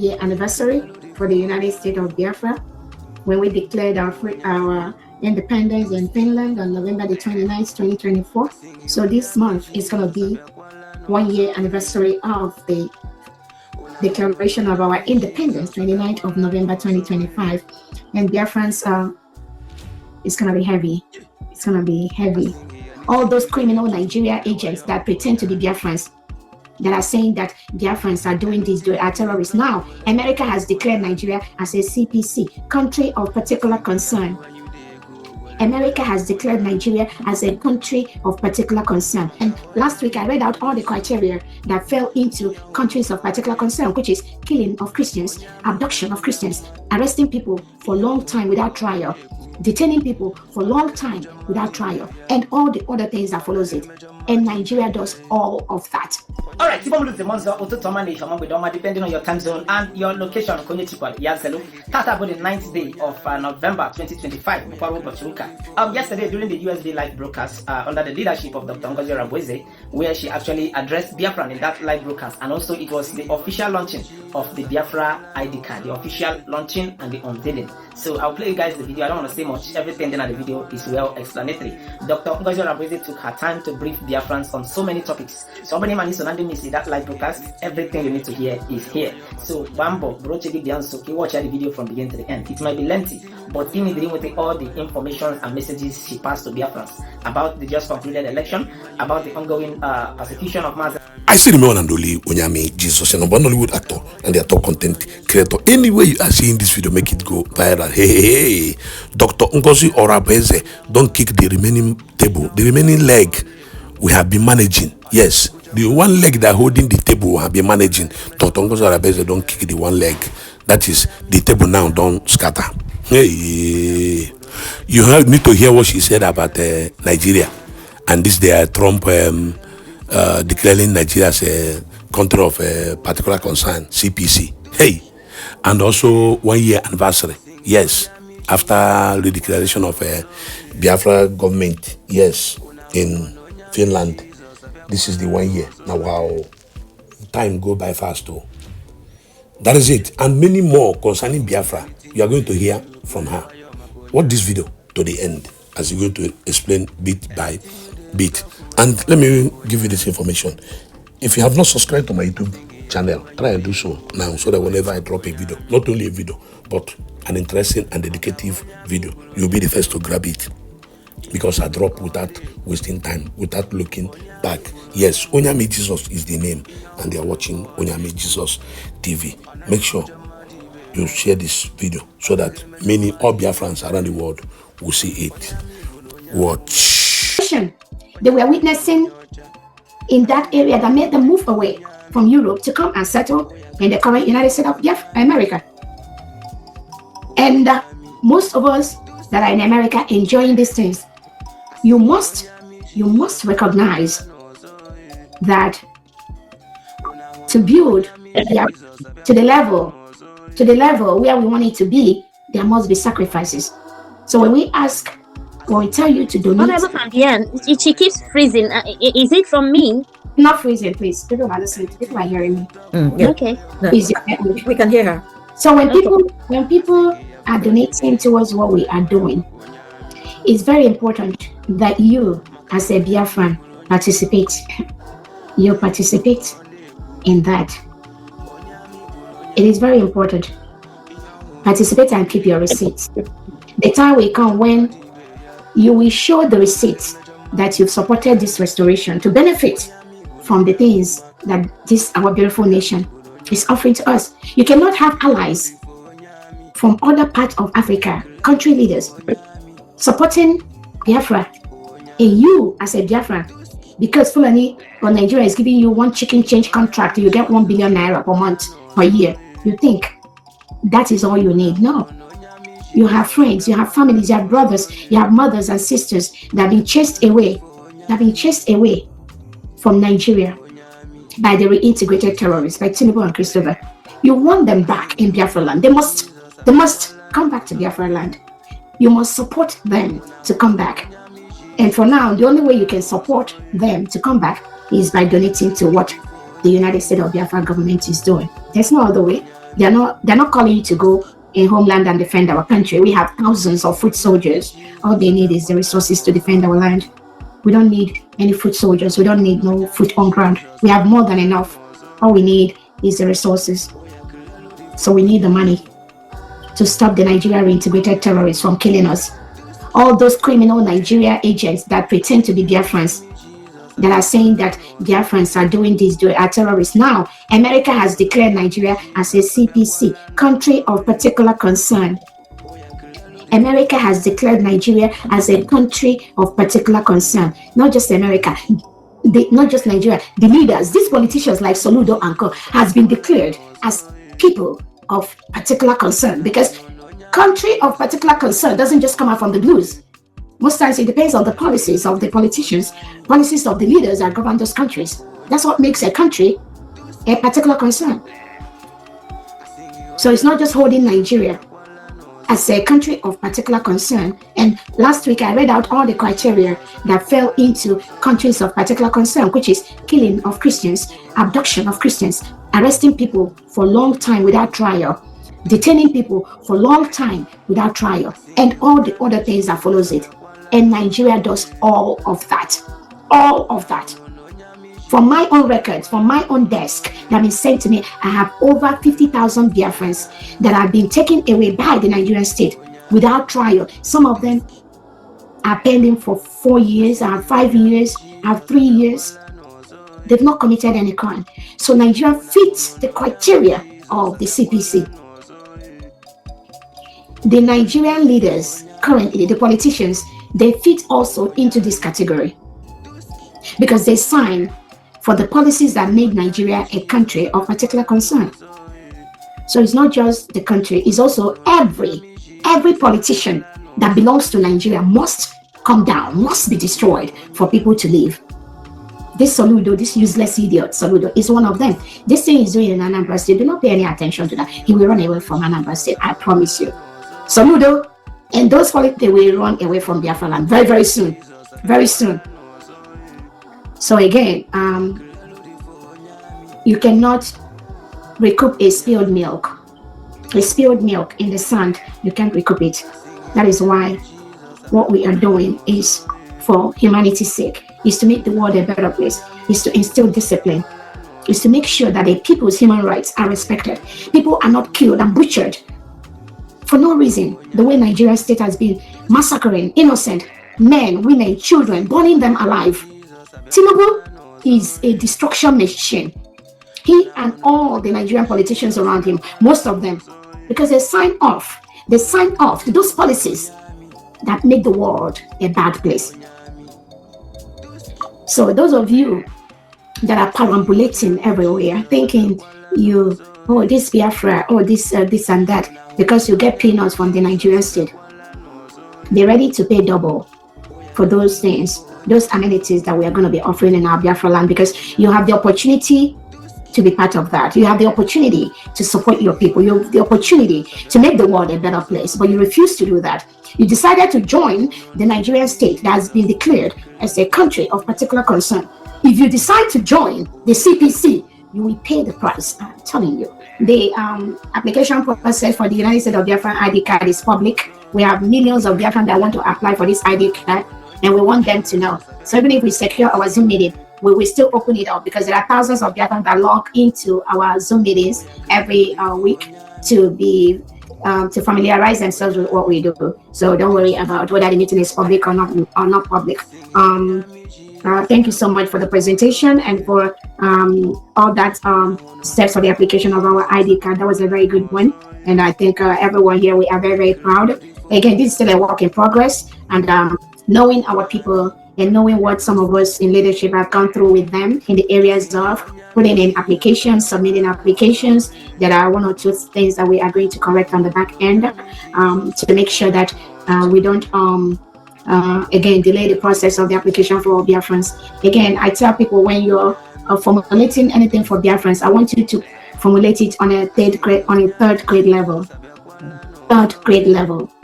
year anniversary for the United States of Biafra when we declared our independence in Finland on November the 29th, 2024. So this month is going to be 1 year anniversary of the declaration of our independence, 29th of November 2025. And Biafrans, it's going to be heavy. It's going to be heavy. All those criminal Nigeria agents that pretend to be Biafrans, that are saying that Biafrans are doing this, are terrorists. Now, America has declared Nigeria as a CPC, country of particular concern. America has declared Nigeria as a country of particular concern. And last week, I read out all the criteria that fell into countries of particular concern, which is killing of Christians, abduction of Christians, arresting people for a long time without trial, detaining people for a long time without trial, and all the other things that follows it. And Nigeria does all of that. All right, depending on your time zone and your location, Tata about the 9th day of November 2025. Yesterday, during the USD live broadcast under the leadership of Dr. Ngozi Orabueze, where she actually addressed Biafra in that live broadcast, and also it was the official launching of the Biafra ID card, the official launching and the unveiling. So I'll play you guys the video. I don't want to say much. Everything in the video is well explanatory. Dr. Ngozi Orabueze took her time to brief Biafrans on so many topics. Somebody man is on that live broadcast. Everything you need to hear is here. So Bambo, Brochegi Bianso, watch the video from beginning to the end. It might be lengthy, but in dealing with all the information and messages she passed to Biafrans about the just concluded election, about the ongoing persecution of Maza. I see the man and only Onyame Jesus, and one Hollywood actor and the actor content creator. Anyway you are seeing this video, make it go viral. Hey, Dr. Ngozi Orabueze, don't kick the remaining table, the remaining leg we have been managing. Yes, the one leg that holding the table we have been managing. Dr. Ngozi Orabueze, don't kick the one leg. That is the table now, don't scatter. Hey, you need to hear what she said about Nigeria and this their Trump declaring Nigeria as a country of particular concern, CPC. Hey, and also 1 year anniversary. Yes, after the declaration of Biafra government. Yes, in Finland. This is the 1 year. Now, wow, time go by fast too. That is it, and many more concerning Biafra. You are going to hear from her. Watch this video to the end as you're going to explain bit by bit. And let me give you this information. If you have not subscribed to my YouTube channel, try and do so now, so that whenever I drop a video, not only a video, but an interesting and dedicative video, you'll be the first to grab it. Because I drop without wasting time, without looking back. Yes, Onyame Jesus is the name, and they are watching Onyame Jesus TV. Make sure you share this video so that many all Biafrans around the world will see it. Watch. They were witnessing in that area that made them move away from Europe to come and settle in the current United States of America. And most of us that are in America enjoying these things, you must recognize that to build to the level where we want it to be, there must be sacrifices. So when we tell you to donate, she keeps freezing. Is it from me? Not freezing, please. People are listening. People are hearing me. Yeah. Okay. No. We can hear her. So when people are donating towards what we are doing, it's very important that you, as a Biafran, participate. You participate in that. It is very important. Participate and keep your receipts. The time will come when you will show the receipts that you've supported this restoration to benefit from the things that this our beautiful nation is offering to us. You cannot have allies from other parts of Africa, country leaders, supporting Biafra, and you as a Biafran, because Fulani or Nigeria is giving you one chicken change contract, you get 1 billion naira per month, per year. You think that is all you need? No. You have friends, you have families, you have brothers, you have mothers and sisters that have been chased away, from Nigeria by the reintegrated terrorists, like Tinubu and Christopher. You want them back in Biafra land. They must come back to Biafra land. You must support them to come back. And for now, the only way you can support them to come back is by donating to what the United States of Biafra government is doing. There's no other way. They're not calling you to go in homeland and defend our country. We have thousands of foot soldiers. All they need is the resources to defend our land. We don't need any foot soldiers. We don't need no foot on ground. We have more than enough. All we need is the resources. So we need the money to stop the Nigeria reintegrated terrorists from killing us. All those criminal Nigeria agents that pretend to be Biafrans, that are saying that Biafrans are doing this, are terrorists. Now, America has declared Nigeria as a CPC, country of particular concern. America has declared Nigeria as a country of particular concern. Not just America, not just Nigeria. The leaders, these politicians like Soludo and Co, has been declared as people of particular concern, because country of particular concern doesn't just come out from the blues. Most times it depends on the policies of the politicians, policies of the leaders that govern those countries. That's what makes a country a particular concern. So it's not just holding Nigeria as a country of particular concern. And last week I read out all the criteria that fell into countries of particular concern, which is killing of Christians, abduction of Christians, arresting people for a long time without trial, detaining people for a long time without trial, and all the other things that follows it. And Nigeria does all of that. All of that. From my own records, from my own desk that have been sent to me, I have over 50,000 Biafrans that have been taken away by the Nigerian state without trial. Some of them are pending for 4 years, I have 5 years, I have 3 years. They've not committed any crime. So Nigeria fits the criteria of the CPC. The Nigerian leaders, currently the politicians, they fit also into this category because they sign for the policies that make Nigeria a country of particular concern. So it's not just the country, it's also every politician that belongs to Nigeria must come down, must be destroyed for people to live. This Soludo, this useless idiot Soludo, is one of them. This thing he's doing in Anambra State, do not pay any attention to that. He will run away from Anambra State, I promise you. Soludo and those politics, they will run away from Biafra land very, very soon. Very soon. So again, you cannot recoup a spilled milk. A spilled milk in the sand, you can't recoup it. That is why what we are doing is for humanity's sake, is to make the world a better place, is to instill discipline, is to make sure that the people's human rights are respected. People are not killed and butchered for no reason, the way Nigeria state has been massacring innocent men, women, children, burning them alive. Tinubu is a destruction machine. He and all the Nigerian politicians around him, most of them, because they sign off to those policies that make the world a bad place. So those of you that are perambulating everywhere, thinking this Biafra, this and that, because you get peanuts from the Nigerian state, be ready to pay double for those things, those amenities that we are going to be offering in our Biafra land, because you have the opportunity to be part of that. You have the opportunity to support your people. You have the opportunity to make the world a better place, but you refuse to do that. You decided to join the Nigerian state that has been declared as a country of particular concern. If you decide to join the CPC, you will pay the price. I'm telling you. The application process for the United States of Biafra ID card is public. We have millions of Biafran that want to apply for this ID card, and we want them to know. So even if we secure our Zoom meeting, we will still open it up, because there are thousands of Biafran that log into our Zoom meetings every week to familiarize themselves with what we do. So don't worry about whether the meeting is public or not public. Thank you so much for the presentation and for all that steps for the application of our ID card. That was a very good one, and I think everyone here, we are very, very proud. Again, this is still a work in progress, and knowing our people and knowing what some of us in leadership have gone through with them in the areas of putting in applications, submitting applications, there are one or two things that we are going to correct on the back end to make sure that we don't again delay the process of the application for Biafrans. Again, I tell people, when you're formulating anything for Biafrans, I want you to formulate it on a third grade level.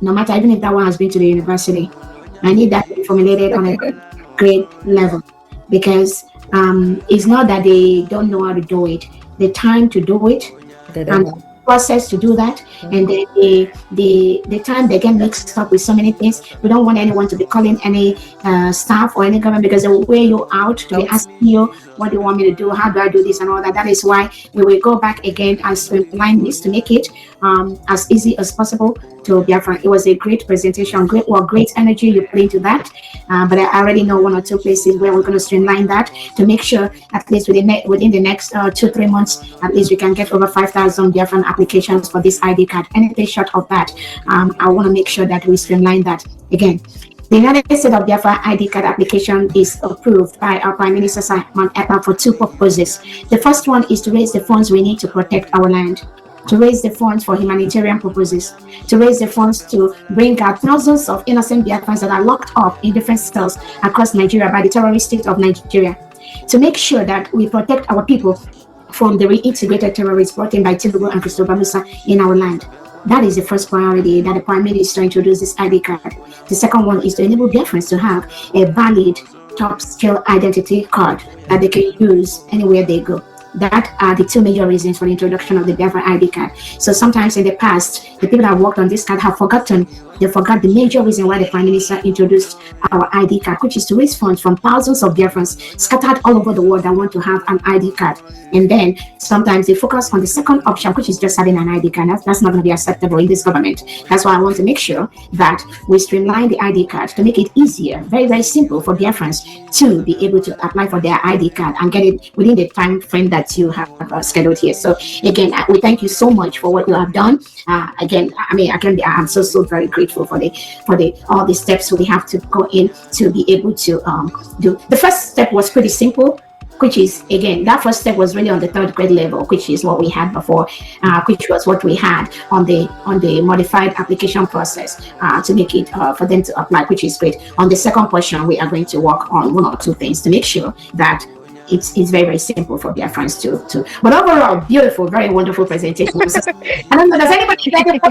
No matter, even if that one has been to the university, I need that to be formulated on a grade level, because it's not that they don't know how to do it. The time to do it and process to do that, and then the time they get mixed up with so many things. We don't want anyone to be calling any staff or any government, because they will wear you out to be asking you, what do you want me to do, how do I do this and all that. That is why we will go back again and streamline this to make it as easy as possible to Biafra. It was a great presentation, great energy you put into that, but I already know one or two places where we're going to streamline that to make sure at least within the next 2-3 months, at least we can get over 5,000 different applications for this ID card. Anything short of that, I want to make sure that we streamline that. Again, the United States of Biafra ID card application is approved by our Prime Minister Simon Ekpa for two purposes. The first one is to raise the funds we need to protect our land, to raise the funds for humanitarian purposes, to raise the funds to bring out thousands of innocent Biafrans that are locked up in different cells across Nigeria by the terrorist state of Nigeria, to make sure that we protect our people from the reintegrated terrorists brought in by Tinubu and Christopher Musa in our land. That is the first priority, that the Prime Minister introduced this ID card. The second one is to enable Biafrans to have a valid top-scale identity card that they can use anywhere they go. That are the two major reasons for the introduction of the Biafra ID card. So sometimes in the past, the people that worked on this card have forgotten. They forgot the major reason why the Prime Minister introduced our ID card, which is to raise funds from thousands of Biafrans scattered all over the world that want to have an ID card. And then sometimes they focus on the second option, which is just having an ID card. That's not going to be acceptable in this government. That's why I want to make sure that we streamline the ID card to make it easier, very, very simple for Biafrans to be able to apply for their ID card and get it within the time frame that you have scheduled here. So again, we thank you so much for what you have done. I'm so very grateful for the all the steps we have to go in to be able to do. The first step was pretty simple, which is, again, that first step was really on the third grade level, which is what we had before, which was what we had on the modified application process to make it for them to apply, which is great. On the second portion, we are going to work on one or two things to make sure that it's very, very simple for their friends to. But overall, beautiful, very wonderful presentation. I don't know, does anybody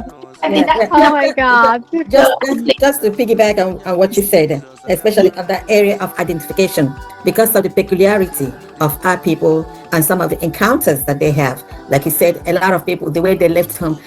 Oh my God. Just to piggyback on what you said, especially on that area of identification, because of the peculiarity of our people and some of the encounters that they have. Like you said, a lot of people, the way they left home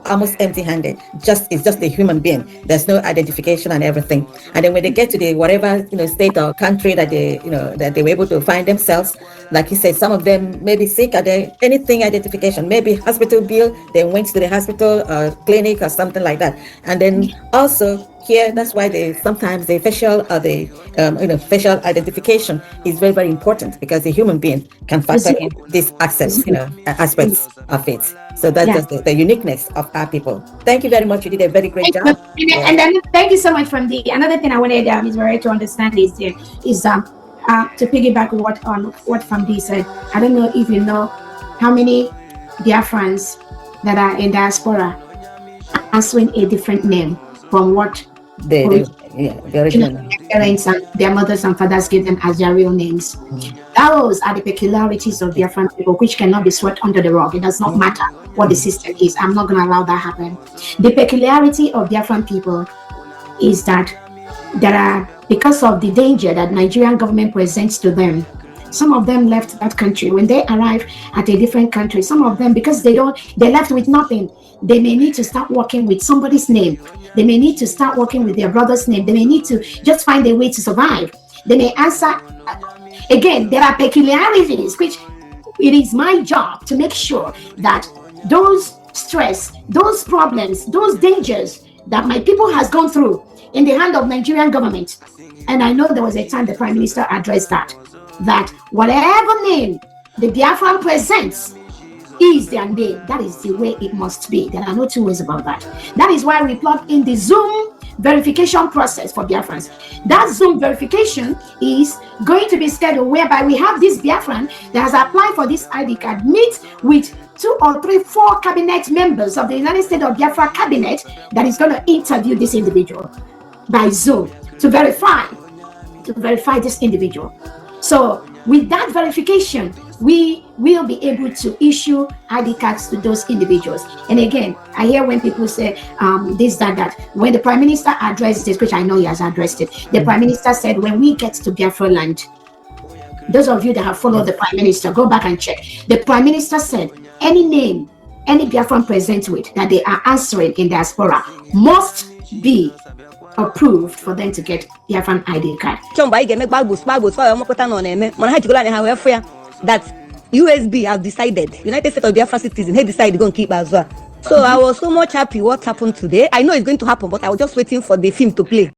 almost empty-handed. It's just a human being. There's no identification and everything. And then when they get to the whatever state or country that they were able to find themselves, like you said, some of them may be sick. Are there anything identification? Maybe hospital bill. They went to the hospital or clinic or something like that. And then also here, that's why sometimes the facial facial identification is very, very important, because the human being can factor in these aspects of it. So that's just the uniqueness of our people. Thank you very much. You did a very great job. And then thank you so much. From another thing I wanted Ms. Maria to understand is to piggyback what Famdi said. I don't know if you know how many Biafrans that are in diaspora answering a different name from what the original parents and their mothers and fathers give them as their real names. Those are the peculiarities of Biafran people, which cannot be swept under the rug. It does not matter what the system is. I'm not going to allow that happen. The peculiarity of Biafran people is that because of the danger that Nigerian government presents to them, some of them left that country. When they arrive at a different country, some of them, because they left with nothing, they may need to start working with somebody's name. They may need to start working with their brother's name. They may need to just find a way to survive. They may answer. Again, there are peculiarities, which it is my job to make sure that those stress, those problems, those dangers that my people has gone through in the hand of Nigerian government. And I know there was a time the Prime Minister addressed that whatever name the Biafran presents is their name. That is the way it must be. There are no two ways about that. That is why we plug in the Zoom verification process for Biafrans. That Zoom verification is going to be scheduled whereby we have this Biafran that has applied for this ID card meet with 2 or 3, 4 cabinet members of the United States of Biafra cabinet that is going to interview this individual by Zoom to verify this individual. So with that verification, we will be able to issue ID cards to those individuals. And again, I hear when people say this, that. When the Prime Minister addressed this, which I know he has addressed it, the Prime Minister said, when we get to Biafra land, those of you that have followed the Prime Minister, go back and check. The Prime Minister said, any name any Biafran present with that they are answering in diaspora must be approved for them to get Biafran ID card. That USB have decided, United States of Biafra citizen, he decided to go and keep as well. So I was so much happy what happened today. I know it's going to happen, but I was just waiting for the film to play.